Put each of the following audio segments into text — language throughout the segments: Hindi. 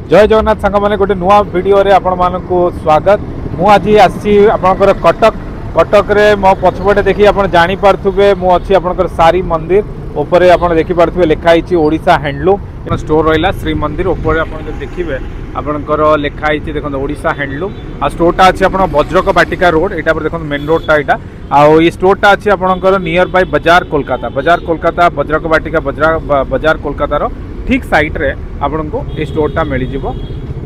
जय जगन्नाथ सांग मैंने गोटे नुआ वीडियो रे आपण मानकु स्वागत। मु आज आसी आपनकर कटक कटक रे मो पछपटे देखि आपण जानि पारथुबे मु अछि आपनकर सारी मंदिर ऊपर आपण देखि पारथुबे लिखाई छि ओडिशा हैंडलूम स्टोर रहिला श्री मंदिर ऊपर आपण देखिबे आपनकर लिखाई छि देखन ओडिशा हैंडलूम आ स्टोरटा अछि आपण वज्रक बाटिका रोड एटा पर देखन मेन रोडटा एटा आ ये स्टोरटा अछि आपनकर नियर बाय बाजार कोलकाता वज्रक बाटिका बाजार कोलकाता रो ठीक साइड रे आपन को ये स्टोरटा मिल जाव।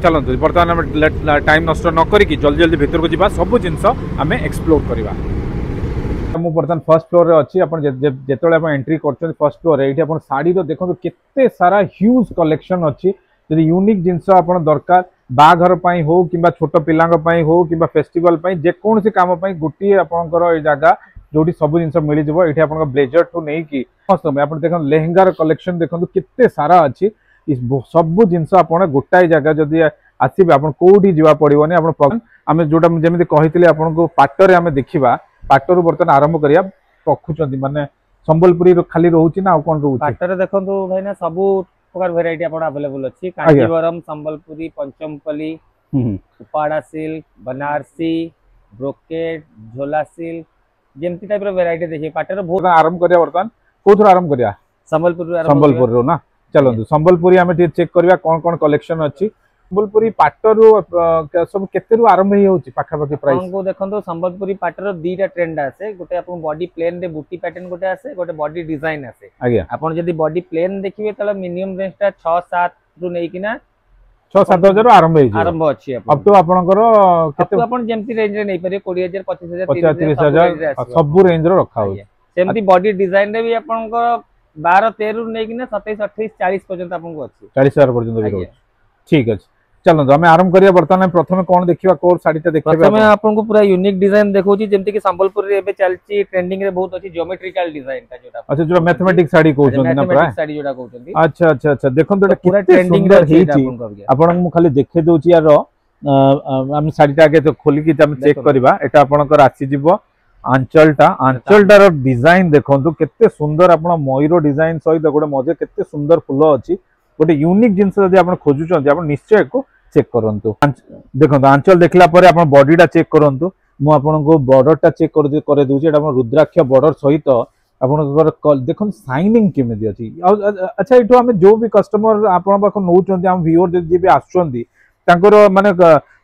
चलते बर्तमान आम टाइम नष्ट न करी जल्दी जल्दी भितर को जीवा सब जिनस आम एक्सप्लोर करवा। मुझे बर्तमान फर्स्ट फ्लोर रे अच्छी जो एंट्री कर फर्स्ट फ्लोर ये शाढ़ी देखो केते सारा ह्यूज कलेक्शन अच्छी जब यूनिक जिनस आप दरकार बाघर हो कि छोट पिला हो कि फेस्टिवल जेकोसी कम गोटे आपंकर जगह जो सब जिन मिल जाव ये आप ब्लेजर ठू नहीं कि आप देख लेहेंगार कलेक्शन देखो केते सारा अच्छी सब जिनस आप गोटाए जगह जदि आसबे आप कौटी जावा पड़ोनी आम जोटा जमी कही आपको पाटर आम देखा पाटर बर्तमान आरंभ करिया पखुचंती माने संबलपुरी खाली रहउची ना कौन रहउची पाटर देखंतु भाई ना सब प्रकार वेराइटी आपण अवेलेबल अछि कांचीवरम संबलपुरी पंचमपल्ली उपाड़ा सिल्क बनारसी ब्रोकेट झोला सिल्क जेमती टाइप रो वेराइटी देखि पाटर बहुत आरंभ करिया बर्तमान कोथुर आरंभ करिया संबलपुर रो ना चलंतु संबलपुरी आमे चेक करबा कोन कोन कलेक्शन अछि संबलपुरी पाटर सब केते रु आरंभ ही होची पाखा पाखी प्राइस को देखंतु संबलपुरी पाटर दीटा ट्रेंड आसे गोटे आपन बॉडी प्लेन रे बूटी पैटर्न गोटे आसे गोटे बॉडी डिजाइन आसे आज्ञा आपन जदी बॉडी प्लेन देखिबे तले मिनिमम रेंज ता 6-7 रु नै किना 6-7 हजार आरंभ अछि अब तो आपनकर केते आपन जेमती रेंज रे नै परिए 20000 25000 35000 सब रेंज रो रखा हो सेमती बॉडी डिजाइन रे भी आपनकर 12-13 रु नै किना 27-28-40 पर्यंत आपन को अछि 40000 पर्यंत भी ठीक अछि। चलो आम आरंभ करिया बर्तमान प्रथम कौन देखिबा कोर साडीटा देखिबा प्रथम आपन को पूरा यूनिक डिजाइन देखौची जेमति कि संबलपुर रे एबे चलची ट्रेंडिंग रे बहुत अछि ज्योमेट्रिकल डिजाइन का जोटा अच्छा जो मैथमेटिक्स साडी कहउछन ना प्राय साडी जोटा कहउछन अच्छा देखन तो पूरा ट्रेंडिंग रे हेची आपन मु खाली देखे दोची यार हम साडीटा आगे तो खोली कि हम चेक करबा एटा आपनकर आसी जिवो आंचलटा रो डिजाइन देखंतु केते सुंदर आपन मयूर डिजाइन सहित गोटे मजे केते सुंदर फुल अछि गोटे यूनिक जिनस जदि आप खोजुचंती आप निश्चय को चेक करंतु देखंतु आंचल देखला परे आपण बॉडीटा चेक करंतु मु आपनको बॉर्डरटा चेक कर दूची एटा आपण रुद्राक्ष बॉर्डर सहित आपनकर देखन साइनिंग केमे अछि। अच्छा एठो हम जो भी कस्टमर आपण पाख नउचंती हम व्यूअर जे भी आछंती तांकर माने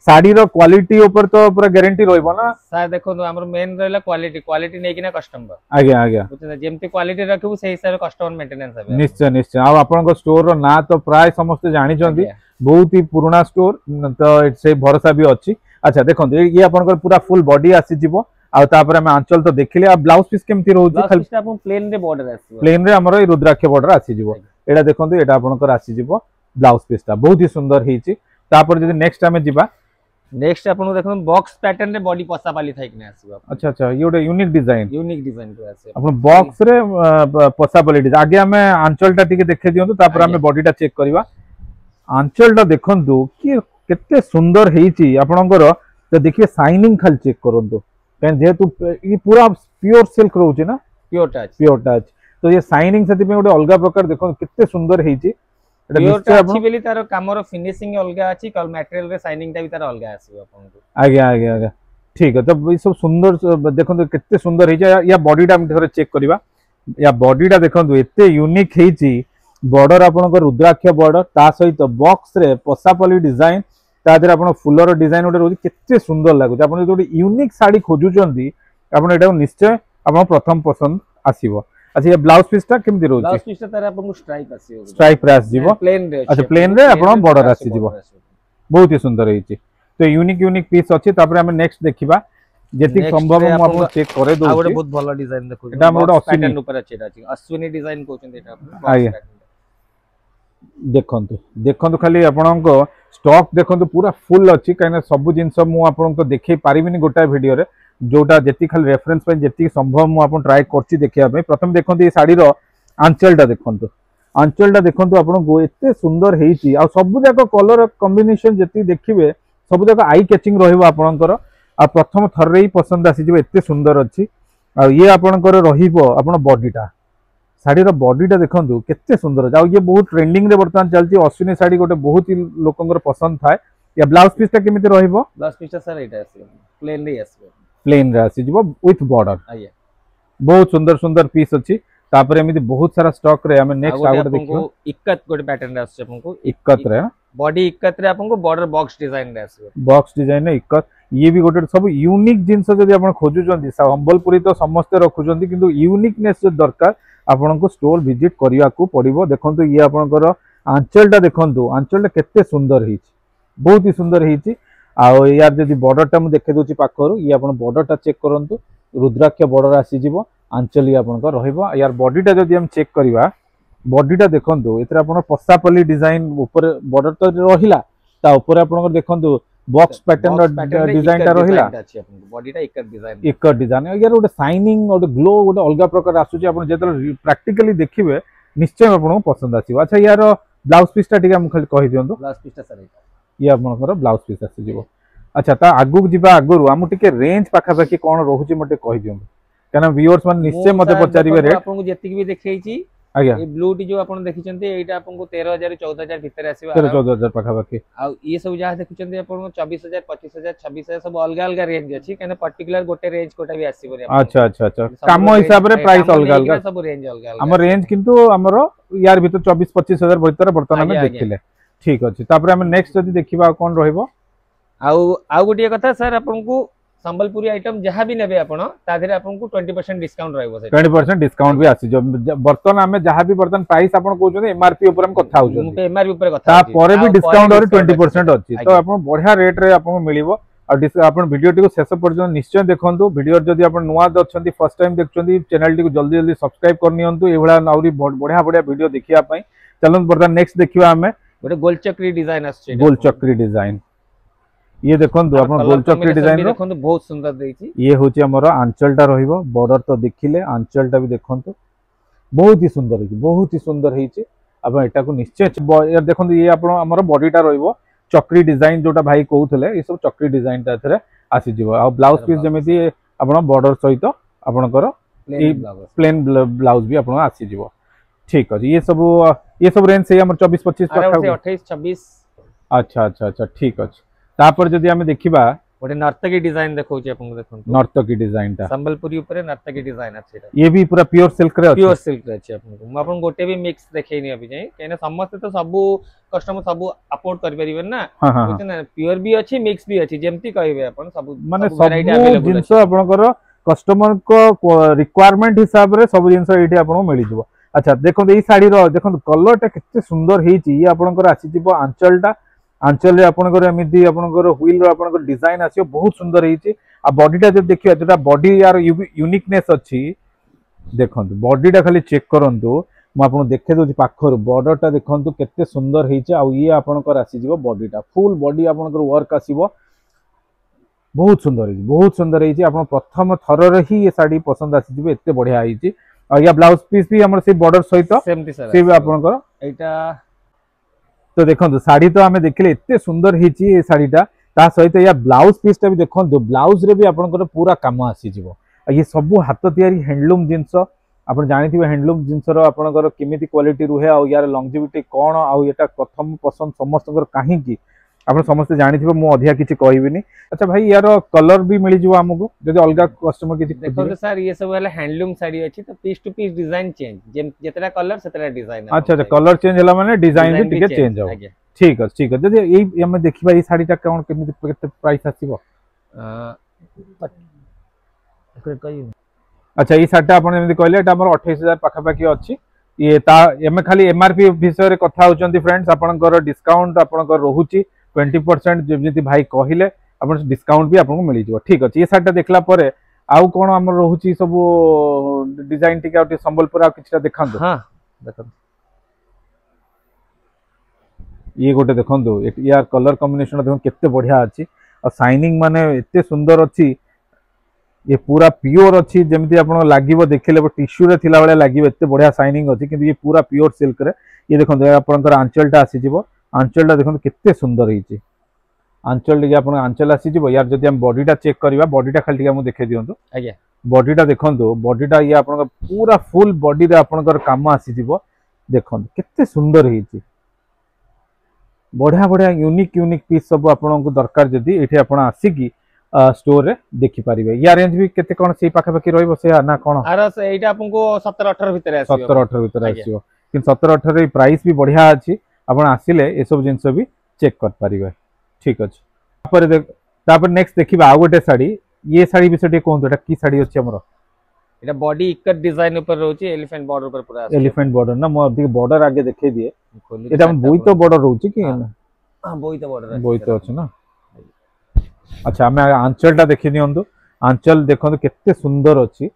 साड़ी रो क्वालिटी ऊपर तो पूरा गारंटी रहइबो ना सर देखो हमर मेन रहला क्वालिटी नै किना कस्टमर आज्ञा बुझते जेमती क्वालिटी रखबो से हिसाब से कस्टमर मेंटेनेंस हेबे निश्चय आ आपन स्टोर रो ना तो प्राय समस्त जानि चंती बहुत ही पुराना स्टोर तो से भरोसा भी अच्छी। अच्छा देखो ये आपन पूरा फुल बॉडी आसी जिवो आ तापर हम आंचल तो देखिले आ ब्लाउज पीस केमती रहउची खाली आपन प्लेन रे बॉर्डर आसी प्लेन रे हमर ए रुद्राक्ष बॉर्डर आसी जिवो एटा देखो एटा आपनकर आसी जिवो ब्लाउज पीसटा बहुत ही सुंदर हेची। तापर जदी नेक्स्ट हमें जिबा नेक्स्ट आपन देखो बॉक्स पैटर्न रे बॉडी पसा पाली थाई कि आसीबो अच्छा ये गोटे यूनिक डिजाइन को आसे आपन बॉक्स रे पसा पाली डिजाइन आगे हमें आंचलटा टिके देखे दियंतु तापर हमें बॉडीटा चेक करबा आंचलटा देखंतु कि केते सुंदर हेची आपनकर तो देखिए साइनिंग खाली चेक करंतु कान जेतु ई पूरा प्योर सिल्क रहउची ना प्योर टच तो ये साइनिंग सेति पे गोटे अलगा प्रकार देखो केते सुंदर हेची एटा निश्चय अछि बेली तार कामरो फिनिशिंग अलगा अछि कल मटेरियल रे साइनिंग टा भी तार अलगा आसीबो आपन को आज्ञा ठीक है। तो ये सब सुंदर देखंतु केते सुंदर हेची या बॉडीटा हम थोड़े चेक करबा या बॉडीटा देखंतु एते यूनिक हेची बॉर्डर आपन रुद्राक्ष बॉर्डर ता सहित बॉक्स रे पसापली डिजाइन ता देर आपन फुलर डिजाइन उडे रोजी केते सुंदर लागु आपन जो यूनिक साड़ी खोजुचंती आपन एटा निश्चय आपन प्रथम पसंद आसीबो। अच्छा ये ब्लाउज पीसटा केमती रहउची ब्लाउज पीसटा तार आपन को स्ट्राइप आसीबो स्ट्राइप रे आसीबो प्लेन रे अच्छा प्लेन रे आपन बॉर्डर आसीबो बहुत ही सुंदर हेची। तो यूनिक पीस अछि तापर हम नेक्स्ट देखिबा जेति संभव हम आपन चेक करे दो आउडे बहुत भलो डिजाइन देखो एटा मोड पैटर्न ऊपर अछि एटा अश्विनी डिजाइन कोचंती एटा आपन देखंतु खाली आपनको स्टॉक देखंतु पूरा फुल अछि काइना सब जिंस मु आपनको देखै पारिबिनी गोटा वीडियो रे जोटा जेति खाली रेफरेंस पे जेति संभव मु आपन ट्राई करछि देखिया पे प्रथम देखंतु ए साड़ी रो आंचलटा देखंतु आपनको एते सुंदर हेछि आ सब जाको कलर कॉम्बिनेशन जेति देखिबे सब जाको आई कैचिंग रहइबो आपनकर आ प्रथम थर रे ही पसंद आसी जिवो एते सुंदर अछि आ ये आपनकर रहिबो आपन बॉडीटा शाढ़ीर बॉडीटा देखो केते सुंदर अच्छे ये बहुत ट्रेंडिंग रे बर्तमान चलती अश्विनी शाढ़ी गोटे बहुत ही लोकंर पसंद थाए या ब्लाउज पीसटा केमिति रहइबो ब्लाउज पीसटा सर एटा आसी प्लेन रे आसी प्लेन रे आसी जिवो विथ बॉर्डर आया बहुत सुंदर सुंदर पीस अच्छी तापर एमिति बहुत सारा स्टॉक रे हमें नेक्स्ट आउट देखियो इक्कत गोटे पैटर्न रे आसी आपनको इक्कत रे बॉडी इक्कत रे आपनको बॉर्डर बॉक्स डिजाइन रे आसी बॉक्स डिजाइन इक्कत ये भी गोटे सब यूनिक जिनस जदि आपण खोजुचंती संबलपुरी तो समस्त रखुचंती किंतु यूनिकनेस जो दरकार आपनको स्टोर विजिट करिया को पड़िबो देखंतु ये आपनकर आंचलटा देखंतु आंचलटा केते सुंदर हिची बहुत ही सुंदर हिची आ यार जदि बॉर्डरटा मु देखे दोची पाखरु ये आपण बॉर्डरटा चेक करंतु रुद्राक्ष बॉर्डर आसी जिवो आंचल ये आपनकर रहइबो यार बॉडीटा जदि हम चेक करिवा बॉडीटा देखंतु एतरा आपण पसापल्ली डिजाइन ऊपर बॉर्डर तो रहिला ता ऊपर आपनकर देखंतु बॉक्स पैटर्न डिजाइन टा रहिला अछि आपनको बॉडीटा इक्कत डिजाइन यार गोटे शाइनिंग गोटे ग्लो गोटे अलग प्रकार आसुची आपण जेतल प्रैक्टिकली देखिबे निश्चय आपनको पसंद आसीबो अच्छा यार ब्लाउज पीसटा ठीक हम खाली कहि दियंतु ब्लाउज पीसटा सर एटा ये आपनकर ब्लाउज पीस आसी जिवो अच्छा ता आगु जिबा आगुरु हम टिके रेंज पाखा पाखी कोन रहूची मते कहि दियंतु काना व्यूअर्स मन निश्चय मते पचारिबे रेट आपनको जेतिक भी देखैची आज्ञा ए ब्लू टी जो आपण देखिचंती एटा आपनको 13000 14000 भीतर आसीबा 14000 पाखा पाखी आ ये सब जहा देखिचंती आपनको 24000 25000 26000 सब अलग अलग रेंज अछि काना पर्टिकुलर गोटे रेंज कोटा भी आसीबो रे अच्छा अच्छा अच्छा काम हिसाब रे प्राइस अलग अलग सब रेंज अलग अलग हमर रेंज किंतु हमर यार भीतर 24 25000 भीतर बर्तमान में देखिले ठीक अछि तापर हम नेक्स्ट जदी देखिबा कोन रहइबो आ गोटे कथा सर आपनको संबलपुरी आइटम जहाँ भी नेबे आपण ताधरे आपनको 20% डिस्काउंट रहइबो से 20% डिस्काउंट भी आसी जो बर्तन हमें जहाँ भी बर्तन प्राइस आपण कहउछन एमआरपी ऊपर हम कथा होछन एमआरपी ऊपर कथा ता परे भी डिस्काउंट और 20% अछि तो आपण बढ़िया रेट रे आपन मिलिबो और आपण वीडियो टी को शेष पर्यंत निश्चय देखंतु वीडियो जदी आपण नुवा दछंती फर्स्ट टाइम देखछंती चैनल टी को जल्दी जल्दी सब्सक्राइब करनियंतु एभला नाउरी बढ़िया बढ़िया वीडियो देखिया पई चलन बर्तन नेक्स्ट देखिबा हमें गोटे गोल चक्री डिजाइन आछे गोल चक्री डिजाइन ये देखंतु आपण गोल चक्री डिजाइन रो देखंतु बहुत सुंदर देइची ये होची हमर आंचलटा रहिबो बॉर्डर तो देखिले आंचलटा भी देखंतु बहुत ही सुंदर हेची आपण एटा को निश्चय यार देखंतु ये आपण हमर बॉडीटा रहिबो चक्री डिजाइन जोटा भाई कहउथले ये सब चक्री डिजाइन ता थरे आसी जिवो आ ब्लाउज पीस जेमेती आपण बॉर्डर सहित आपणकर प्लेन ब्लाउज भी आपण आसी जिवो ठीक अछि ये सब रेंज से हमर 24 25 28 26 अच्छा अच्छा अच्छा ठीक अछि तापर जदी हमें देखिबा गोटे नर्तकी डिजाइन देखौची आपन देखंतु नर्तकी डिजाइन ता संबलपुरी ऊपर नर्तकी डिजाइन अछि ये भी पूरा प्योर सिल्क रे अछि प्योर सिल्क रे अछि आपन म आपन गोटे भी मिक्स देखैनी अभी जाय केना समस्त तो सब कस्टमर सब अफोर्ड कर परिबेन ना बुझना प्योर भी अछि मिक्स भी अछि जेमती कहबे आपन सब माने सब जिंस आपनकर कस्टमर को रिक्वायरमेंट हिसाब रे सब जिंस एठी आपन मिलि जिवो अच्छा देखो ए साड़ी रो देखो कलर टा केते सुंदर हेची ये आपनकर आसी जिवो आंचल रे आपनकर एमिति आपनकर व्हील रो आपनकर डिजाइन आसियो बहुत सुंदर हेची आ बॉडीटा जब देखियो जेटा बॉडी यार यूनिकनेस अछि देखंतु बॉडीटा खाली चेक करंतु म आपन देखे दोची पाखर बॉर्डरटा देखंतु केते सुंदर हेची आ ये आपनकर आसी जिवो बॉडीटा फुल बॉडी आपनकर वर्क आसीबो बहुत सुंदर हेची आपन प्रथम थर रे ही ये साड़ी पसंद आसी जिवो एते बढ़िया हेची आ या ब्लाउज पीस भी हमर से बॉर्डर सहित सेमती सर से भी आपनकर एटा तो देखो साड़ी तो आम देखले एते सुंदर हेची ए साड़ीटा ता सहित या ब्लाउज पीसटा भी देखो ब्लाउज रे भी आपनकर पूरा काम आसी जिवो ये सब हाथ तैयारी हैंडलूम जिंस आपण जानिथिबे हैंडलूम जिंस रो आपनकर केमिति क्वालिटी रुहे आ यार लॉन्जेविटी कोन आ एटा प्रथम पसंद समस्तकर काहे की आपण समस्त जानिथिबे मु अधिया किछि कहिबिनी अच्छा भाई यार कलर भी मिलि जिवो हमकु जदि अलगा कस्टमर किछि देखो तो सर ये सब वाला हैंडलूम साड़ी अछि तो piece to piece design change जेतरा कलर सेतरा डिजाइन अच्छा अच्छा कलर चेंज हला माने डिजाइन भी टिके चेंज हो ठीक है जदि एई हम देखिबा ए साड़ीटा कोन केमिति केते प्राइस आसीबो अच्छा ये साड़ीटा आपण एमिति कहले एटा हमर 28000 पाखा पाखी अछि ये ता एमे खाली एमआरपी विषय रे कथा होचंती फ्रेंड्स आपनकर डिस्काउंट आपनकर रहूची 20% जेमिति भाई कहिले आपन डिस्काउंट भी आपन को मिलि जिवो ठीक अछि ये साड़ीटा देखला परे आउ कोन हमर रहूची सब डिजाइन टिका ओटी संबलपुर आ किछटा देखंतु हां देखंतु ये गोटे देखंतु यार कलर कॉम्बिनेशन देखो केते बढ़िया अछि और शाइनिंग माने एते सुंदर अछि ये पूरा प्योर अछि जेमिति आपन लागिवो देखिले टिश्यू रे थिला वाला लागिवो एते बढ़िया शाइनिंग अछि किंतु ये पूरा प्योर सिल्क रे ये देखंतु आपनकर आंचलटा आसी जिवो आंचलटा देखंतु केते सुंदर हेछि आंचल टिके आपण आंचल आसी जिवो यार जदी हम बॉडीटा चेक करबा बॉडीटा खाली टिके हम देखै दियंतु आज्ञा बॉडीटा देखंतु बॉडीटा ये आपण पूरा फुल बॉडी रे आपण काम आसी जिवो देखंतु केते सुंदर हिची बढ़िया बढ़िया यूनिक पीस सब आपण को दरकार जदी एठी आपण आसी की स्टोर रे देखि परिबे या रेंज भी केते कोन सेही पाखा पाखी रहइबो से ना कोन आरस एटा आपन को 17 18 भीतर आसीबो 17 18 भीतर आसीबो कि 17 18 रे प्राइस भी बढ़िया अछि आपण आसिले ए सब जिंस भी चेक कर परिबे ठीक अछि तापर नेक्स्ट देखिबा आ गोटे साड़ी ये साड़ी विषय टे कोन एटा की साड़ी अछि हमरो एटा बॉडी इकट डिजाइन ऊपर रहउची एलिफेंट बॉर्डर ऊपर पूरा एलिफेंट बॉर्डर ना मो अधिक बॉर्डर आगे देखै दिए एटा हम बोई तो बॉर्डर रहउची कि हां बोई तो बॉर्डर बोई तो अछि ना अच्छा हमें आंचल टा देखि नियंतु आंचल देखंतु केते सुंदर अछि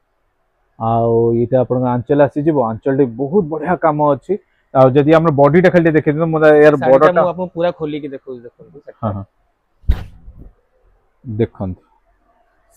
आउ इटा आपण आंचल आसी जिवो आंचल टे बहुत बढ़िया काम अछि आ जदी हमर बॉडी टा खाली देखि दिनो मोदा यार बॉर्डर टा आपण पूरा खोली के देखंतु हां हां देखंतु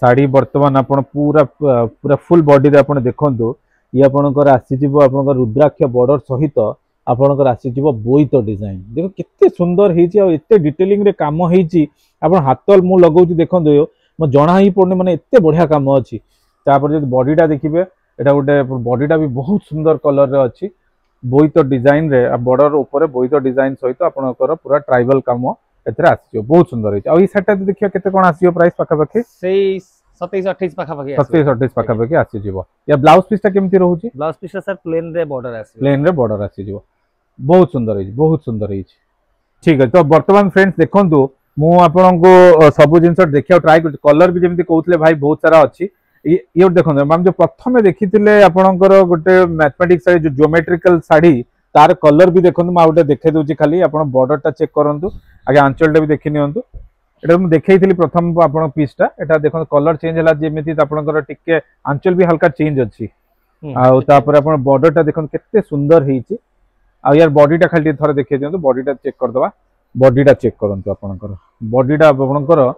साड़ी वर्तमान आपण पूरा पूरा फुल बॉडी रे आपण देखंतु ये आपणकर आसी जिवो आपणकर रुद्राक्ष बॉर्डर सहित आपणकर आसी जिवो बोईत डिजाइन देखो केते सुंदर हेची आ एते डिटेलिंग रे काम हेची आपण हातल मु लगाउची देखंतु म जणा ही पड़ने माने एते बढ़िया काम अछि तापर जदी बॉडीटा देखिबे एटा गोटे बॉडीटा भी बहुत सुंदर कलर रे अछि बोईत डिजाइन रे बॉर्डर ऊपर बोईत डिजाइन सहित आपणकर पूरा ट्राइबल काम एतरे आसीयो बहुत सुंदर हेची आ ई सेटा देखियो केते कोन आसीयो प्राइस पाखा पाखी सेई 27 28 पाखा पाखी 27 28 पाखा पाखी आसी जिवो या ब्लाउज पीस ता केमती रहउची ब्लाउज पीस सर प्लेन रे बॉर्डर आसी प्लेन रे बॉर्डर आसी जिवो बहुत सुंदर हेची ठीक है तो वर्तमान फ्रेंड्स देखंतु मु आपन को सब जिंस देखिया ट्राई कर कलर भी जेमती कहउतले भाई बहुत सारा अछि ये देखंतु हम जो प्रथमे देखितिले आपनकर गोटे मैथमेटिक्स साड़ी जो ज्योमेट्रिकल साड़ी तार कलर भी देखंतु मा गोटे देखे दोची खाली आपन बॉर्डर टा चेक करंतु आगे आंचल टा भी देखि नियंतु एटा हम देखैथिली प्रथम आपन पीस टा एटा देखंतु कलर चेंज हला जेमिति आपनकर टिके आंचल भी हल्का चेंज अछि आ तापर आपन बॉर्डर टा देखंतु केते सुंदर हेची आ यार बॉडी टा खाली थोड़ा देखै दियंतु बॉडी टा चेक कर दबा बॉडी टा चेक करंतु आपनकर बॉडी टा आपनकर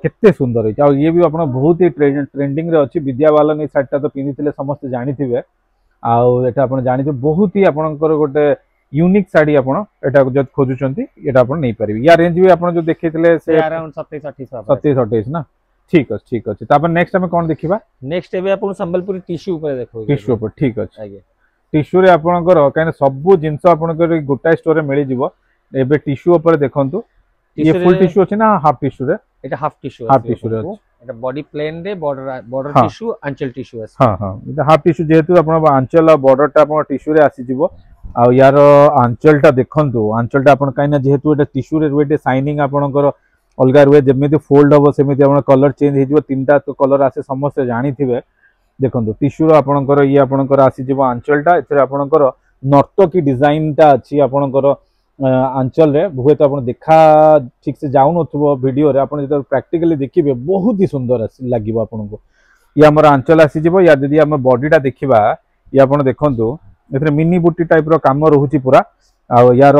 केते सुंदर हेची आ ये भी आपन बहुत ही ट्रेंडिंग रे अछि विद्या बालन ई साइड टा तो पिनिथिले समस्त जानिथिबे आ एटा आपन जानिथे बहुत ही आपनकर गोटे यूनिक साड़ी आपन एटा जद खोजुचंती एटा आपन नै परिबे या रेंज भी आपन जो देखैथिले से अराउंड 27 28 ना ठीक अछि तापर नेक्स्ट हमें कोन देखिबा नेक्स्ट एबे आपन संबलपुरी टिश्यू ऊपर देखो टिश्यू ऊपर ठीक अछि आगे टिश्यू रे आपनकर काने सब जिंस आपनकर गोटा स्टोर रे मिली जिवो एबे टिश्यू ऊपर देखंतु ये फुल टिश्यू अछि ना हाफ टिश्यू रे एटा हाफ टिश्यू रे एटा बॉडी प्लेन रे बॉर्डर टिश्यू आंचल टिश्यू अछि हां एटा हाफ टिश्यू जेहेतु आपन आंचल बॉर्डर टा आपन टिश्यू रे आसी जिवो आ यार आंचल टा देखंतु आंचल टा आपन काइना जेहेतु एटा टिश्यू रे रुएटे शाइनिंग आपनकर अलगा रुए जेमिति फोल्ड हो सेमिति आपन कलर चेंज हे जिवो तीनटा तो कलर आसे समस्त जानि थिबे देखंतु टिश्यू आपनकर ये आपनकर आसी जिवो आंचल टा एथरे आपनकर नर्तकी डिजाइन टा अछि आपनकर आंचल रे हुए तो आपन देखा ठीक से जाउ नथबो वीडियो रे आपन जब प्रैक्टिकली देखिबे बहुत ही सुंदर लागिबो आपन को ये हमर आंचल आसी जिवो या जदी हम बॉडी टा देखिबा ये आपन देखंतु एथरे मिनी बूटी टाइप रो काम रहउची पूरा आ यार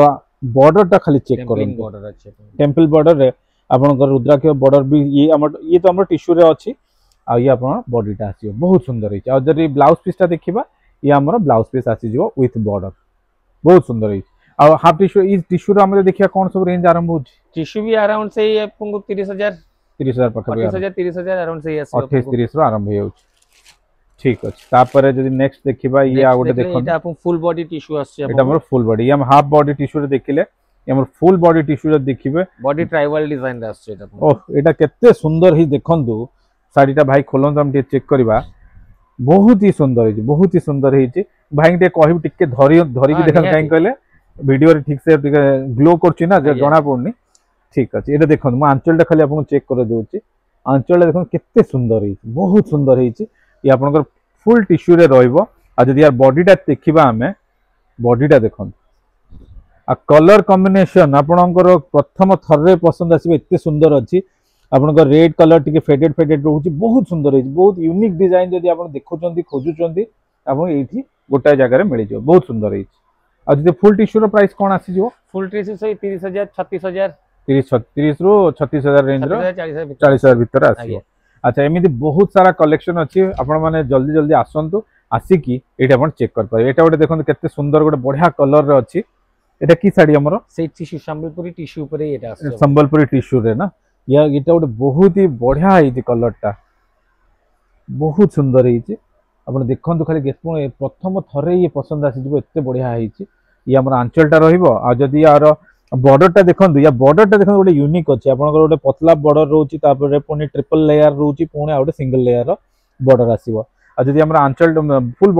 बॉर्डर टा खाली चेक करन बॉर्डर अछि टेंपल बॉर्डर रे आपनकर रुद्राक्ष बॉर्डर भी ये तो हमर टिश्यू रे अछि आ ये आपन बॉडी टा आसी बहुत सुंदर है आ जदी ब्लाउज पीस टा देखिबा ये हमर ब्लाउज पीस आसी जिवो विथ बॉर्डर बहुत सुंदर है आ हाफ टिश्यू इस टिश्यू रे हम देखिया कोन सब रेंज आरंभ हो टिश्यू भी अराउंड से आपको 30000 पक्का 30000 अराउंड से 28 30 रो आरंभ हो ठीक अछि तापर जदी नेक्स्ट देखिबा ये आ गोटे देखो एटा आपन फुल बॉडी टिश्यू आसी एटा हमर फुल बॉडी हम हाफ बॉडी टिश्यू रे देखिले हमर फुल बॉडी टिश्यू रे देखिबे बॉडी ट्राइबल डिजाइन रे आसी एटा ओह एटा केते सुंदर ही देखंतु साड़ीटा भाई खोलंतु हम चेक करबा बहुत ही सुंदर हेची भाई टे कहब टिके धरी की देखन काई कहले वीडियो रे ठीक से ग्लो करछि ना जणा पड़नी ठीक अछि एटा देखन म आंचल टा खाली आपन चेक कर दोछि आंचल देखन केते सुंदर हेची बहुत सुंदर हेची ये आपनकर फुल टिश्यू रे रहइबो आ जदी यार बॉडी टा देखिबा हमें बॉडी टा देखन आ कलर कॉम्बिनेशन आपनकर प्रथम थर रे पसंद आसीबे एते सुंदर अछि आपनकर रेड कलर टिके फेडेड रहउछि बहुत सुंदर हेची बहुत यूनिक डिजाइन जदी आपन देखुचंती खोजुचंती आपन एठी गोटा जगह रे मिलि जो बहुत सुंदर हेची आ जदी फुल टिश्यू रो प्राइस कोन आसी जो फुल टिश्यू से 30000 36000 30 रो 36000 रेंज रो 40000 भीतर आसी अच्छा एमिति बहुत सारा कलेक्शन अछि आपण माने जल्दी आसंतु आसी की एटा आपण चेक कर पाए एटा गोटे देखन केते सुंदर गोटे बढ़िया कलर रे अछि एटा की साड़ी हमरो से टिश्यू संबलपुरी टिश्यू ऊपर एटा आछे संबलपुरी टिश्यू रे ना या एटा गोटे बहुत ही बढ़िया है कलर टा बहुत सुंदर है आपण देखंतु खाली प्रथम थरे ये पसंद आसी जबो एते बढ़िया है ये हमर आंचलटा रहिबो आ जदी यार बॉर्डर टा देखंतु या बॉर्डर टा देखंतु गोटे यूनिक अछि आपनकर गोटे पतला बॉर्डर रहउची तापर पुनी ट्रिपल लेयर रहउची पुनी आ गोटे सिंगल लेयर बॉर्डर आसीबो आ जदी हमर आंचल फुल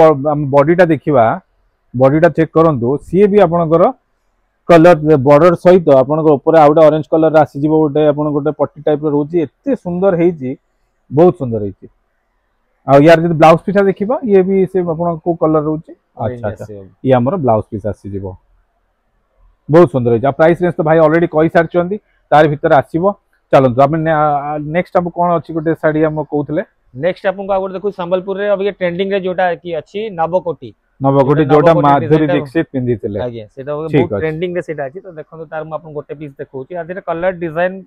बॉडी टा देखिबा बॉडी टा चेक करंतु सी भी आपनकर कलर बॉर्डर सहित आपनकर ऊपर आ गोटे ऑरेंज कलर आसी जिवो गोटे आपन गोटे पट्टी टाइप रो रहउची एते सुंदर हेची बहुत सुंदर हेची आ यार जदी ब्लाउज पीस देखिबा ये भी से आपन को कलर रहउची अच्छा अच्छा ये हमर ब्लाउज पीस आसी जिवो बहुत सुंदर है प्राइस रेंज तो भाई ऑलरेडी कहि सार चंदी तार भीतर आसीबो चलंतु आपण नेक्स्ट अब कोन अछि गोटे साड़ी हम कहउतले नेक्स्ट आपन को गोटे देखु संबलपुर रे अभी ट्रेंडिंग रे जोटा की अछि नवकोटी जोटा माधुरी दीक्षित पिंदितले आगे सेटा बहुत ट्रेंडिंग रे सेटा अछि तो देखंतु तार म आपन गोटे पीस देखौची आधे कलर डिजाइन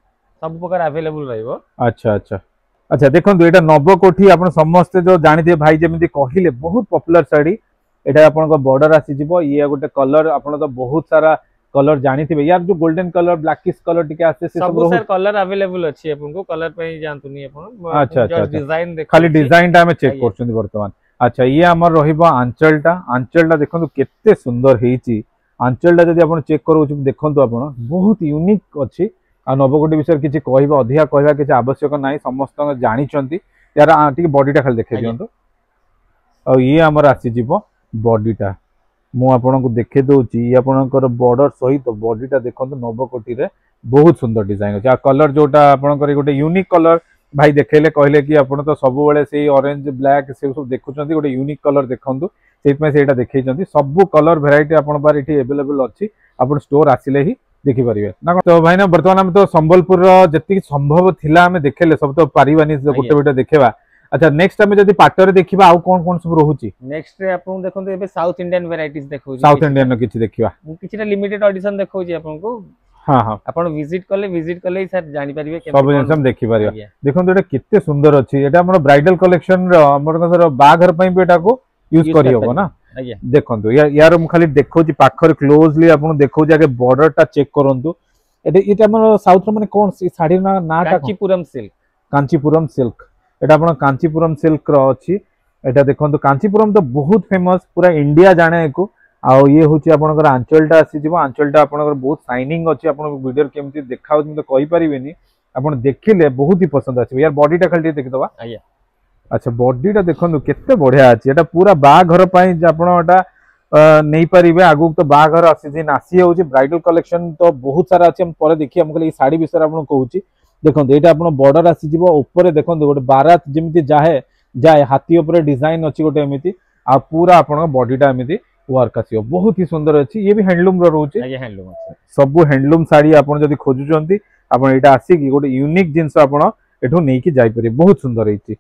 सब प्रकार अवेलेबल रहइबो अच्छा अच्छा अच्छा देखंतु एटा नवकोठी आपण समस्त जो जानिथे भाई जेमिति कहिले बहुत पॉपुलर साड़ी एटा आपण को बॉर्डर आसी जिवो ये गोटे कलर आपण तो बहुत सारा कलर जानिथिबे यार जो गोल्डन कलर ब्लैकिश कलर टिके आसे से सब सर कलर अवेलेबल अछि आपन को कलर पे जानतुनी आपन अच्छा अच्छा डिजाइन देख खाली डिजाइन टा में चेक करछुनी वर्तमान अच्छा ये हमर रहिबो आंचलटा देखंतु केते सुंदर हेची आंचलटा जदी आपण चेक करू देखंतु आपण बहुत यूनिक अछि आ नवकोटी विषय किछि कहबा अधिया कहबा किछि आवश्यक नाही समस्त जानि चंती यार टिके बॉडी टा खाली देखे दियंतु आ ये हमर आसी जिवो बॉडी टा मु आपन को देखे दोची ये आपनकर बॉर्डर सहित बॉडी टा देखंतु नवकोटी रे बहुत सुंदर डिजाइन अछि आ कलर जोटा आपनकर गोटे यूनिक कलर भाई देखेले कहले कि आपण तो सब बेले से ऑरेंज ब्लैक से सब देखुचंती गोटे यूनिक कलर देखंतु सेत में सेटा देखैचंती सब कलर वैरायटी आपण बार इठी अवेलेबल अछि आपण स्टोर आसिले ही देखि परिबे ना तो भाई ना वर्तमान हम तो संबलपुर जति संभव थिला हमें देखेले सब तो पारिबानी गोटे गोटे देखेबा अच्छा नेक्स्ट टाइम जदी पाटर देखिबा आ कोन सब रहूची नेक्स्ट रे आपन देखंतु एबे साउथ इंडियन वैरायटीज देखौची साउथ इंडियन किछि देखिबा किछिटा लिमिटेड ऑडिशन देखौची आपन को हां हां आपण विजिट कले सर जानि परिबे सब जिंस हम देखि परिबा देखंतु एटा कित्ते सुंदर अछि एटा हमर ब्राइडल कलेक्शन हमर सर बाघर पई बेटा को यूज करि होबो ना देखंतु यार हम खाली देखौची पाखर क्लोजली आपन देखौची आगे बॉर्डर टा चेक करंतु एटा हमर साउथ रे माने कोन साड़ी ना नाटा कांचीपुरम सिल्क एटा आपण कांचीपुरम सिल्क रो अछि एटा देखंतु कांचीपुरम तो बहुत फेमस पूरा इंडिया जाने को आ ये होची आपनकर आंचलटा आसी जिवो आंचलटा आपनकर बहुत शाइनिंग अछि आपण वीडियो केमति देखाउ त कहि परिबेनी आपण देखिले बहुत ही पसंद आछि यार बॉडी टा खाली देखि दबा अच्छा बॉडी टा देखंतु केते बढ़िया अछि एटा पूरा बा घर पई आपण एटा नै परिबे आगु तो बा घर आसी दिन आसी होची ब्राइडल कलेक्शन तो बहुत सारा अछि हम परे देखि हम खाली साड़ी विषय आपण कहूची देखंतु एटा आपण बॉर्डर आसी जिवो ऊपर देखंतु गोटे बारात जेमिति जाए हाथी ऊपर डिजाइन अछि गोटे एमिति आ पूरा आपण बॉडी टा एमिति वर्क आसीओ बहुत ही सुंदर अछि ये भी हैंडलूम रो रहउची आगे हैंडलूम अछि सब हैंडलूम साड़ी आपण जदी खोजुचंती आपण एटा आसी कि गोटे यूनिक जिंस आपण एठो नै कि जाई परे बहुत सुंदर हेची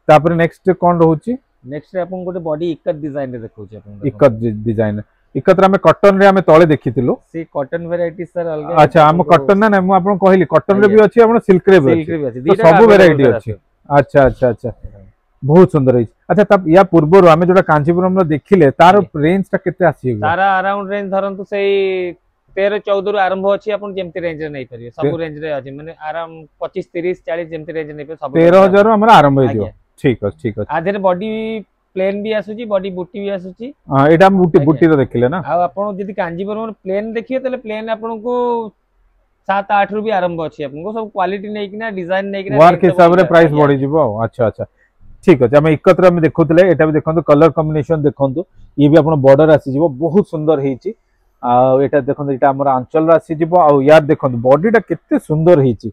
तापर नेक्स्ट कोन रहउची नेक्स्ट रे आपण गोटे बॉडी इकत डिजाइन रे देखौची आपण इकत डिजाइन इकत रे हमें कॉटन रे हमें तळे देखितिलु से कॉटन वैरायटी सर अलग अच्छा हम कॉटन ना हम आपण कहली कॉटन रे भी अछि आपण सिल्क रे भी अछि सब वैरायटी अछि अच्छा अच्छा अच्छा बहुत सुंदर है अच्छा तब या पूर्व आमे जोटा कांचीपुरम रो देखिले तार रेंज ता केते आसी तारा अराउंड रेंज धरंतु सेई 13 14 रु आरंभ अछि आपण जेमति रेंज रे नै परियो सब रेंज रे अछि माने आराम 25 30 40 जेमति रेंज नै पे सब 13000 रो हमरा आरंभ होय दियो ठीक अछि ठीक अछि आधे बॉडी प्लेन भी आसुची बॉडी बूटी भी आसुची हां एटा हम बूटी रो देखिले ना आ आपण जदी कांचीपुरम प्लेन देखिए तले प्लेन आपण को 7 8 रु भी आरंभ अछि आपण को सब क्वालिटी नै कि ना डिजाइन नै कि ना वर्क हिसाब रे प्राइस बढ़ी जिवो अच्छा अच्छा ठीक अछि हम एकत्र में देखुतले एटा भी देखंतु कलर कॉम्बिनेशन देखंतु ये भी आपण बॉर्डर आसी जिवो बहुत सुंदर हेची आ एटा देखंतु एटा हमर आंचल आसी जिवो आ यार देखंतु बॉडी टा केते सुंदर हेची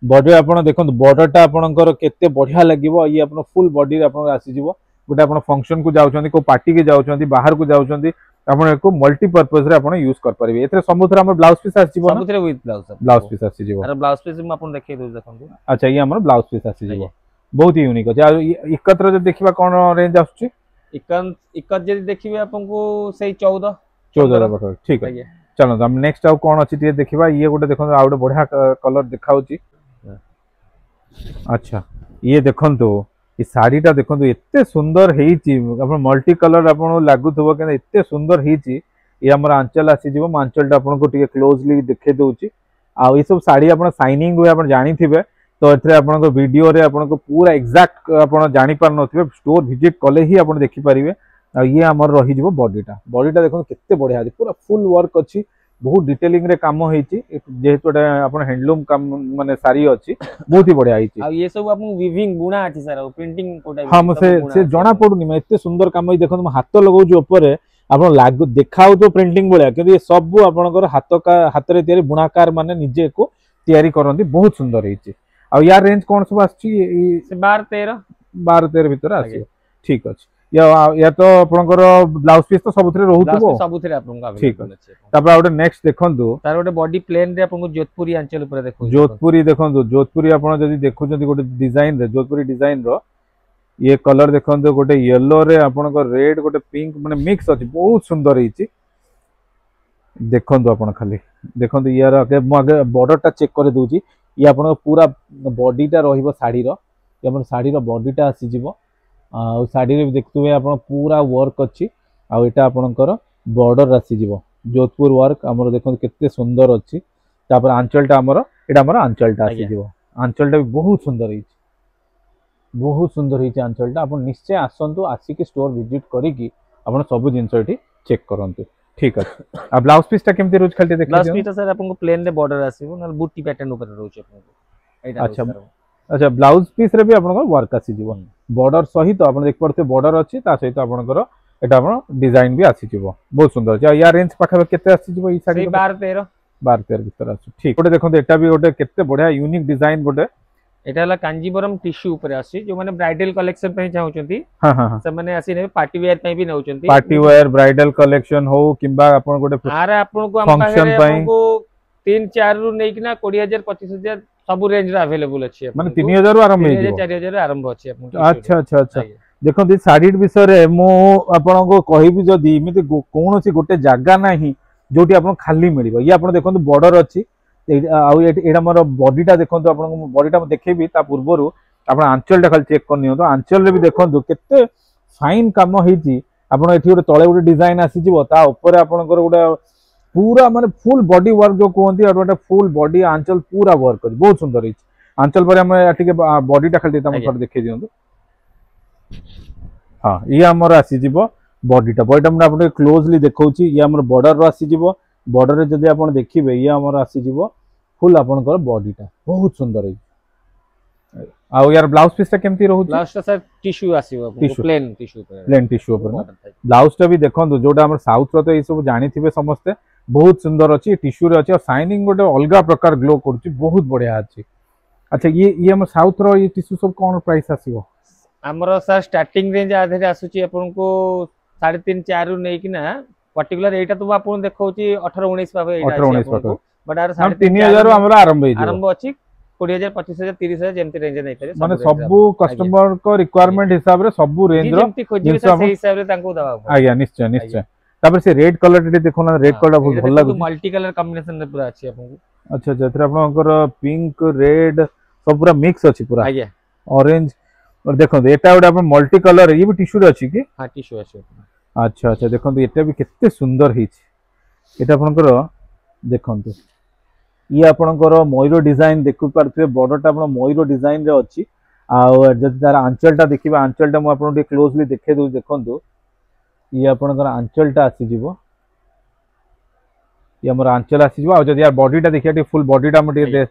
बॉडी आपण देखंतु बॉर्डर टा आपणकर केते बढ़िया लागिवो ये आपण फुल बॉडी रे आपण आसी जिवो गोटे आपण फंक्शन को जाउछंती को पार्टी के जाउछंती बाहर को जाउछंती आपण एको मल्टी पर्पस रे आपण यूज कर परिबे एतरे समुद्र हमर ब्लाउज पीस आसी जिवो समुद्र विथ ब्लाउज पीस आसी जिवो अरे ब्लाउज पीस में आपण देखै दउ देखंतु अच्छा ये हमर ब्लाउज पीस आसी जिवो बहुत ही यूनिक अछि एकत्र जे देखिबा कोन रेंज आछी इकत जे देखिबे आपन को सेई 14 बटर ठीक है चलो हम नेक्स्ट आउ कोन अछि ते देखिबा ये गोटे देखन आ गोटे बढ़िया कलर देखाउची अच्छा ये देखंतु ई साड़ीटा देखंतु एते सुंदर हेची अपन मल्टी कलर अपन लागुथबो के एते सुंदर हेची ये हमर आंचल आसी जिवो आंचलटा आपनको टिके क्लोजली देखे दउची आ ई सब साड़ी आपण शाइनिंग हुए आपण जानि थिबे तो एथरे आपनको वीडियो रे आपनको पूरा एग्जैक्ट आपण जानि पार नथिबे स्टोर विजिट कले ही आपण देखि परिबे आ ये हमर रही जिवो बॉडीटा देखो केते बढ़िया अछि पूरा फुल वर्क अछि बहुत डिटेलिंग रे काम होईची जेहेतु एटा आपण हैंडलूम काम माने सारी अछि बहुत ही बढ़िया आइची आ ये सब आपन विविंग बुना अछि सर प्रिंटिंग कोटा हां से जणा पडुनी म एते सुंदर काम देखो म हाथ लगाउछु ऊपर आपण लागु देखाउ तो प्रिंटिंग बळिया कि ये सब आपनकर हाथ रे तयारी बुनाकार माने निजे को तयारी करंती बहुत सुंदर होईची आ यार रेंज कोन सब आछि से 12 13 भीतर आछि ठीक अछि या तो आपनकर ब्लाउज पीस तो सबुथरे रहउतबो सबुथरे आपनका ठीक अछि तापर आउटे नेक्स्ट देखंतु तार गोटे बॉडी प्लेन रे आपनको जोधपुरी आंचल ऊपर देखो जोधपुरी देखंतु जोधपुरी आपण जदी देखुचंती गोटे डिजाइन रे जोधपुरी डिजाइन रो ये कलर देखंतु गोटे येलो रे आपनको रेड गोटे पिंक माने मिक्स अछि बहुत सुंदर हिची देखंतु आपण खाली देखंतु यार आगे मो आगे बॉर्डर टा चेक करे दोची ये आपनको पूरा बॉडीटा रहिबो साड़ी रो ये अपन साड़ी रो बॉडीटा आसी जिवो आ साड़ी रे देखतुवे आपण पूरा वर्क अछि आ एटा आपनकर बॉर्डर आसी जिवो जोधपुर वर्क हमर देखंतु केते सुंदर अछि तापर आंचलटा हमर आंचलटा आसी जिवो आंचलटा भी बहुत सुंदर हिची आंचलटा आपण निश्चय आसंतु आसी के स्टोर विजिट करी कि आपण सब जिंस एठी चेक करंतु ठीक अछि आ ब्लाउज पीस टा केमते रोज खाली देखि ब्लाउज पीस सर आपनको प्लेन रे बॉर्डर आसीबो न बूटी पैटर्न ऊपर रहउछ आपनको एटा अच्छा ब्लाउज पीस रे भी आपनको वर्क आसी जीवो बॉर्डर सहित आपण देख परते बॉर्डर अछि ता सहित आपनकर एटा आपण डिजाइन भी आसी जीवो बहुत सुंदर छै या रेंज पाखा केते आसी जीवो ई साड़ी 12 13 भीतर आसी ठीक गोटे देखो एटा भी गोटे केते बढ़िया यूनिक डिजाइन गोटे एटा हला कांजीवरम टिश्यू ऊपर आसी जो माने ब्राइडल कलेक्शन पे चाहउचंती हां हां से माने आसी ने पार्टी वेयर पे भी नउचंती पार्टी वेयर ब्राइडल कलेक्शन हो किबा आपण गोटे आरे आपनको हम पाखरे आपनको 3 4 रु नै कि ना 20000 25000 सब रेंज रे अवेलेबल अछि माने 3000 रु आरंभ हे 4000 आरंभ अछि आपन अच्छा अच्छा अच्छा देखो दी साड़ी विषय रे मो आपण को कहिबी जदी इमिति कोनोसी गोटे जागा नाही जोटी आपण खाली मिलिबो ये आपण देखो बॉर्डर अछि एटा मोर बॉडीटा देखो आपण बॉडीटा देखेबी ता पूर्वरु आपण आंचलटा खाली चेक करनियो तो आंचल रे भी देखो केते फाइन काम होईची आपण एठी गोटे तळे गोटे डिजाइन आसी जिवो ता ऊपर आपनकर गोटे पूरा माने फुल बॉडी वर्क जो कोहंती और गोटे फुल बॉडी आंचल पूरा वर्क करी बहुत सुंदर हिची आंचल पर हम एठी बॉडीटा खाली देता हम देखे दियंतु हां ये हमर आसी जिवो बॉडीटा मैं आपन क्लोजली देखौची ये हमर बॉर्डर रो आसी जिवो बॉर्डर रे जदी आपण देखिबे ये हमर आसी जिवो फुल आपनकर बॉडीटा बहुत सुंदर है आ यार ब्लाउज पीस टा केमती रहउ ब्लाउज टा सर टिश्यू आसीबो प्लेन टिश्यू पर ना ब्लाउज टा भी देखंतु जोटा हमर साउथ रो तो ए सब जानि थिबे समस्त बहुत सुंदर अछि टिश्यू रे अछि और शाइनिंग गोटे अलगा प्रकार ग्लो करछि बहुत बढ़िया अछि अच्छा ये हमर साउथ रो ये टिश्यू सब कोन प्राइस आसीबो हमर सर स्टार्टिंग रेंज आधे आसुची आपनको 3.5 4 रु नै कि ना पर्टिकुलर एटा तो आपन देखौची 18 19 पाबे एटा 18 19 पाबे बट आर 3000 रु हमरा आरंभ अछि 20000 25000 30000 जेमति रेंज नै करे माने सब कस्टमर को रिक्वायरमेंट हिसाब रे सब रेंज रो जेमति खोजिबे से हिसाब रे तांको दबा आया निश्चय निश्चय तापर से रेड कलर टे देखो ना रेड कलर बहुत भल लागु मल्टी कलर कॉम्बिनेशन रे पूरा अछि आपनको अच्छा अच्छा एथरा आपनकर पिंक रेड सब पूरा मिक्स अछि पूरा आया ऑरेंज और देखो एटा गोटे अपन मल्टी कलर ये भी टिश्यू रे अछि कि हां टिश्यू अछि अच्छा अच्छा देखो एटा भी केते सुंदर हिची एटा आपनकर देखंतु ये आपनकर मयूर डिजाइन देखु पारथि बॉर्डर टा अपन मयूर डिजाइन रे अछि आ जति तार आंचलटा देखिबा आंचलटा म आपन के क्लोजली देखे दउ देखंतु ये आपनकर आंचलटा आसी जिवो ये हमर आंचल आसी जिवो आ जति यार बॉडीटा देखिया फुल बॉडीटा म दे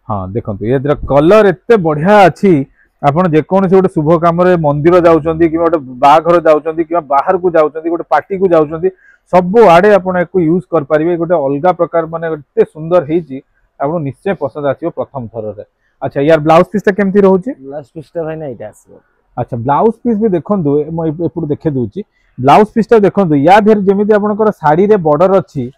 हां देखंतु ये कलर एते बढ़िया अछि आपण जे कोन से गोटे शुभ काम रे मंदिर जाउचंदी कि गोटे बाघर जाउचंदी कि बाहर को जाउचंदी गोटे पार्टी को जाउचंदी सब आड़े आपण एको यूज कर परिबे गोटे अलगा प्रकार माने एते सुंदर हेची आपण निश्चय पसंद आसीबो प्रथम थर रे अच्छा यार ब्लाउज पीस ता केमती रहउची ब्लाउज पीस ता भाई ना इटा आसीबो अच्छा ब्लाउज पीस भी देखंतु म एपुर देखे दोची ब्लाउज पीस ता देखंतु या धेर जेमिति आपनकर साड़ी रे बॉर्डर अछि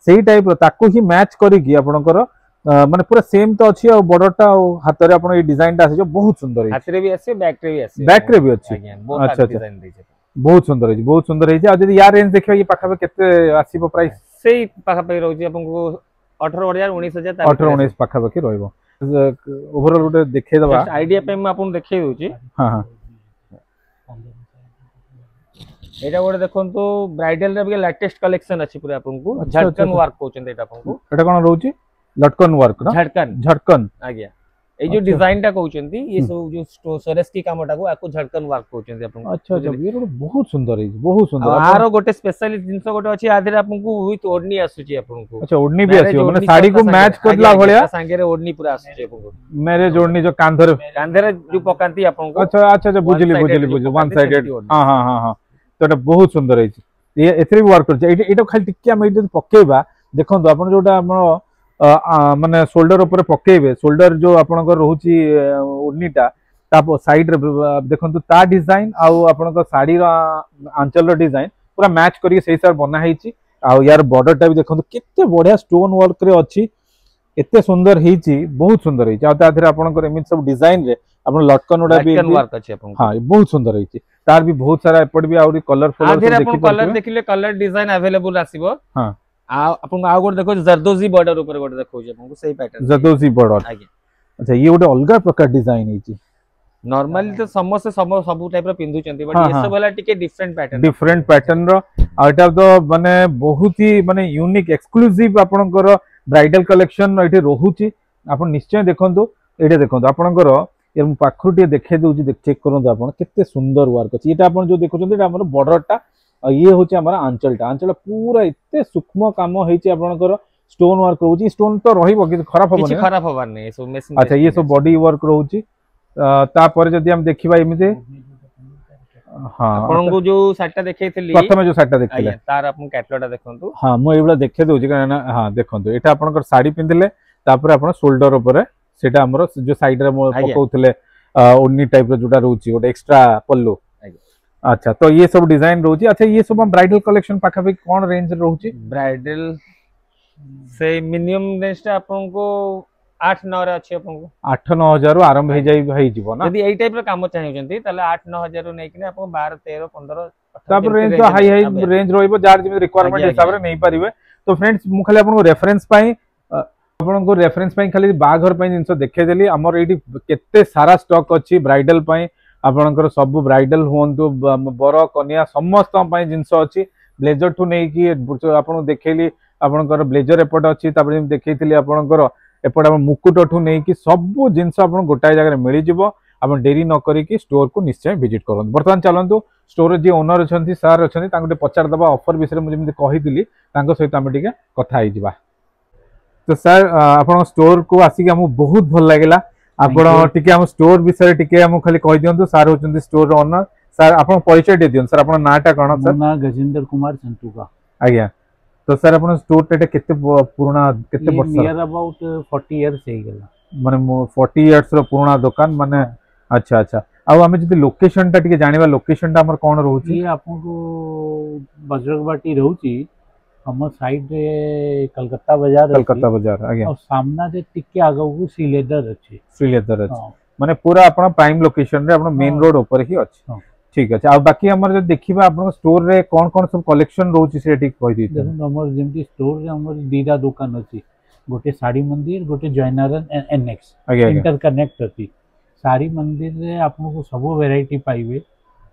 सेही टाइप रो ताको ही मैच करी कि आपनकर माने पूरा सेम तो अछि और बॉर्डर टा हाथ रे आपण ए डिजाइन टा अछि बहुत सुंदर है हाथ रे भी अछि बैक रे भी अछि बैक रे भी अछि अच्छा डिजाइन दै छै बहुत सुंदर है आ जदी या रेंज देखियो ये पाखा केते आसीबो प्राइस सेही पाखा पे रहउची आपनको 18000 19000 18 19 पाखा बकी रहइबो ओवरऑल गोटे देखे दबा आईडिया पे हम आपन देखे दोची हां हां एटा गोटे देखंतु ब्राइडल रे भी लेटेस्ट कलेक्शन अछि पूरा आपनको झटकन वर्क कहउछन एटा आपनको एटा कोन रहउची लटकन वर्क ना झटकन आज्ञा ए जो डिजाइन टा कहउछंती ये सब जो सोरेस्की कामटा को आको झटकन वर्क कहउछंती आपनको अच्छा अच्छा ये बहुत सुंदर है बहुत सुंदर आरो गोटे स्पेशल जिंस गोटे अछि आधे आपनको विथ ओढ़नी आसुची आपनको अच्छा ओढ़नी भी आसी माने साड़ी को मैच करला भलिया संगे रे ओढ़नी पूरा आसुची आपनको मैरिज ओढ़नी जो कांधरे जो पकांती आपनको अच्छा अच्छा बुझिली वन साइडेड हां हां हां हां तो एटा बहुत सुंदर है ये एथरे वर्क कर एटा खाली टिक्की हम एटा पकेबा देखंतु आपण जोटा हमर माने शोल्डर ऊपर पकेबे शोल्डर जो आपनकर रहउची ओढ़नीटा ता साइड रे देखंतु ता डिजाइन आ आपनकर साड़ी रो आंचल रो डिजाइन पूरा मैच करी सेही सार बना हैची आ यार बॉर्डर टा भी देखंतु केते बढ़िया स्टोन वर्क रे अछि एते सुंदर हैची बहुत सुंदर हैची आ ताधरे आपनकर एमित सब डिजाइन रे आपन लटकन उडा भी वर्क अछि आपन हां बहुत सुंदर हैची तार भी बहुत सारा एपट भी आउरी कलरफुल कलर देखिले कलर डिजाइन अवेलेबल आसीबो हां आपन आ गोटे देखो जरदोजी बॉर्डर ऊपर गोटे देखो आपन सही पैटर्न जरदोजी बॉर्डर आगे अच्छा ये गोटे अलग प्रकार डिजाइन हैची नॉर्मली तो समस्त सब टाइप रो पिंदु चंती बट ये सब वाला टिके डिफरेंट पैटर्न रो आटा तो माने बहुत ही माने यूनिक एक्सक्लूसिव आपनकर ब्राइडल कलेक्शन एठी रहूची आपन निश्चय देखंतु एठी देखंतु आपनकर ये मु पाखुटी देखे दउची चेक करंतु आपन केते सुंदर वर्क अछि एटा आपन जो देखुचंती एटा हमर बॉर्डरटा ये होची हमर आंचल पूरा एते सूक्ष्म काम होईची आपनकर स्टोन वर्क रहूची स्टोन तो रहिबो कि खराब होबनी सब मेसिन अच्छा ये सब बॉडी वर्क रहूची ता पर जदी हम देखिबा एमिते हां आपनको जो साइटटा देखैतली प्रथम जो साइटटा देखिले तार आपन कैटलॉगटा देखंतु हां मो एबला देखे दउची कारण हां देखंतु एटा आपनकर साड़ी पिंदिले तापर आपन शोल्डर ऊपर सेटा हमर जो साइड रे मो पकोउतले ओन्नी टाइप रो जोटा रहूची ओटा एक्स्ट्रा पल्लू अच्छा तो ये सब डिजाइन रहूची अच्छा ये सब हम ब्राइडल कलेक्शन पाखा पे कोन रेंज रहूची ब्राइडल से मिनिमम रेंज ता आपनको 8-9 रे अछि आपनको 8-9 हजार आरंभ हे जाई जीवो ना यदि एई टाइप रो काम चाहियंती तले 8-9 हजार रो नै कि आपको 12-13-15 तब रेंज तो हाई रेंज रहइबो जार जे रिक्वायरमेंट हिसाब रे नै परिबे तो फ्रेंड्स मु खाली आपनको रेफरेंस पाई आपनको रेफरेंस पाई खाली बाघर पाई जिंस देखे देली हमर एडी केते सारा स्टॉक अछि ब्राइडल पाई आपनकर सब ब्राइडल होंतु बर कन्या समस्त पाई जिंस अछि ब्लेजर टू नै कि आपन देखेली आपनकर ब्लेजर एपट अछि तापर देखैतिली आपनकर एपट आप मुकुट ठू नै कि सब जिंस आपन गोटाय जगह मिली जिवो आपन देरी न करी कि स्टोर को निश्चय विजिट करन वर्तमान चलंतु स्टोर जे ओनर अछंती सर अछंती तांको पचार दबा ऑफर विषय में जेमि कहितिली तांको सहित हम टिके कथा आइ जिबा तो सर आपन स्टोर को आसी के हम बहुत भल लागला आपन टिके हम स्टोर विषय टिके हम खाली कहि दियंतु सर होचंती स्टोर ओनर सर आपन परिचय दे दियन सर आपन नाटा कोन सर ना गजेंद्र कुमार संतुका आज्ञा तो सर आपन स्टोर टेटे केते पुराना केते वर्ष नियर अबाउट 40 इयर्स हे गेला माने 40 इयर्स रो पुराना दुकान माने अच्छा अच्छा आ हमें जदी लोकेशन टा टिके जानिबा लोकेशन टा हमर कोन रहउची ये आपन को बजरगबाटी रहउची हमर साइड रे कलकत्ता बाजार आज्ञा और सामना रे टिके आगो को श्रीलेदर अछि माने पूरा आपन प्राइम लोकेशन रे आपन मेन रोड ऊपर ही अछि ठीक अछि आ बाकी हमर जे देखिबा आपन स्टोर रे कोन सब कलेक्शन रहउची से ठीक कहि दी देखन हमर जेमति स्टोर रे हमर दीदा दुकान अछि गोटे साड़ी मंदिर गोटे जयनारायण एनएक्स इंटर कनेक्ट अछि साड़ी मंदिर रे आपन को सब वैरायटी पाइबे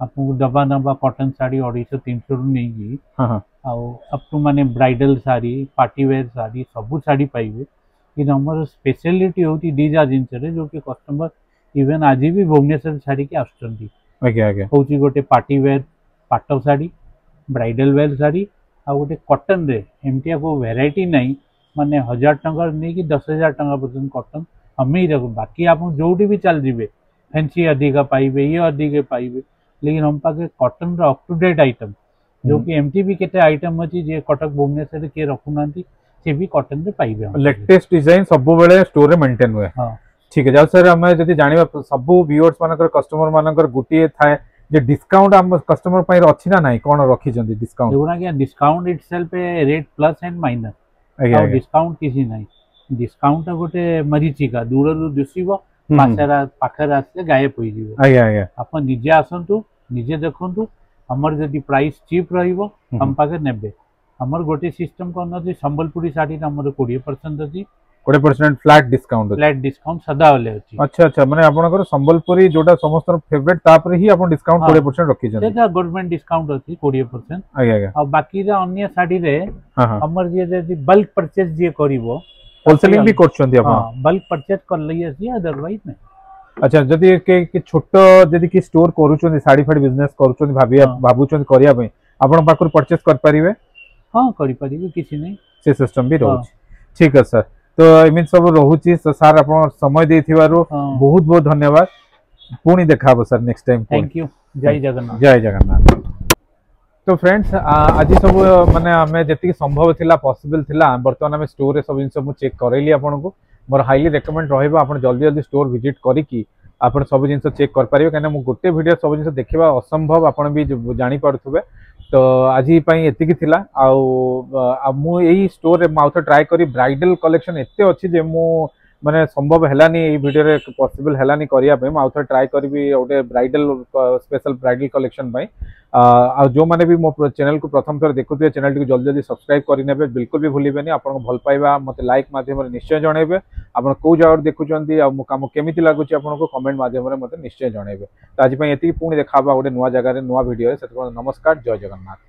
आपन को डबा नबा कॉटन साड़ी 250-300 रु नै की हां आ अप टू माने bridal sari party wear sari सब साड़ी पाइबे कि हमर स्पेशलिटी होती दीजा जिंस रे जो कि कस्टमर इवन आज भी भुवनेश्वर साड़ी के आछंती आगे होची गोटे पार्टी वेयर पाटो साड़ी ब्राइडल वेयर साड़ी आ गोटे कॉटन रे एमटिया को वैरायटी नहीं माने 1000 टंका नहीं कि 10,000 टंका पर्यंत कॉटन हमें ही रखो बाकी आप जोटी भी चल जीवे फैंसी अधिका पाइबे ये अधिके पाइबे लेकिन हम पाके कॉटन रो अप टू डेट आइटम जो कि एमटी भी केते आइटम अछि जे कटक भुवनेश्वर के रखु नांती से भी कॉटन रे पाइबे लेटेस्ट डिजाइन सब बेले स्टोर रे मेंटेन हुए हां ठीक है जाओ सर हमें जदी जानिबा सब व्यूअर्स मानकर कस्टमर मानकर गुटिए थाए जे डिस्काउंट हम कस्टमर पई अछि ना नाही कोन रखी जंदी डिस्काउंट जोना के discount itself a rate plus and minus और डिस्काउंट किसी नाही डिस्काउंट गोटे मरीची का दूर दिसिबो पाखर आसे गायब होई जीवो आज्ञा अपन निजे आसंतु निजे देखंतु हमर जदी प्राइस चीप रहिबो हम पाके नेबे हमर गोटे सिस्टम कोन अछि संबलपुरी साड़ी हमर 20% अछि 20% फ्लैट डिस्काउंट फ्लैट डिस्काउंट सदा वाले अछि अच्छा अच्छा माने आपनकर संबलपुरी जोटा समस्त फेवरेट तापर ही आपन डिस्काउंट हाँ। 20% रखी जंती सेटा गवर्नमेंट डिस्काउंट अछि 20%। आगे आगे और बाकी रा अन्य साड़ी रे हां हां हमर जे बल्क परचेज जे करिवो होलसेलिंग भी करछंती आपन हां बल्क परचेज कर लई अछि अदरवाइज नै अच्छा जदि के छोट जदि कि स्टोर करूछंती साड़ी फाड़ी बिजनेस करूछंती भाबी हाँ। भाबुछंती करिया पई आपन पाखर परचेज कर परिवे हां करि परिबे किछि नै से सिस्टम भी हाँ। रहउछ ठीक है सर तो एमिन सब रहउची सर आपन समय देथिबारु हाँ। बहुत बहुत धन्यवाद पुणी देखाबो sir next time thank you जय जगन्नाथ जय जगन्नाथ तो फ्रेंड्स आज सब माने हमें जति संभव थिला पॉसिबल थिला वर्तमान हमें स्टोर रे सब जिंस मु चेक करैली आपन को मोर हाईली रेकमेंड रहइबो आपन जल्दी जल्दी स्टोर विजिट करी कि आपन सब जिंस चेक कर पारिबे कने मु गोटे वीडियो सब जिंस देखिबा असंभव आपन भी जानि पारथुबे तो आज पई एतिकी थिला आ मु एई स्टोर रे माउथ ट्राई करी ब्राइडल कलेक्शन एते अछि जे मु माने संभव हेलानी एई वीडियो रे पॉसिबल हेलानी करिया पे माउथ ट्राई करबी ओटे ब्राइडल स्पेशल ब्राइडल कलेक्शन पई आ जो माने भी मो चैनल को प्रथम थर देखुथिबे चैनल को जल्दी जल्दी सब्सक्राइब करि नेबे बिल्कुल भी भूलिबेनी आपन को भल पाइबा मते लाइक माध्यम रे निश्चय जणेबे आपन को जगह देखुचंती आ मो काम केमिति लागुची आपन को कमेंट माध्यम रे मते निश्चय जणेबे तो आज पई एतिकी पुणी देखाबा ओटे नुवा जगह रे नुवा वीडियो रे सेत नमस्कार जय जगन्नाथ।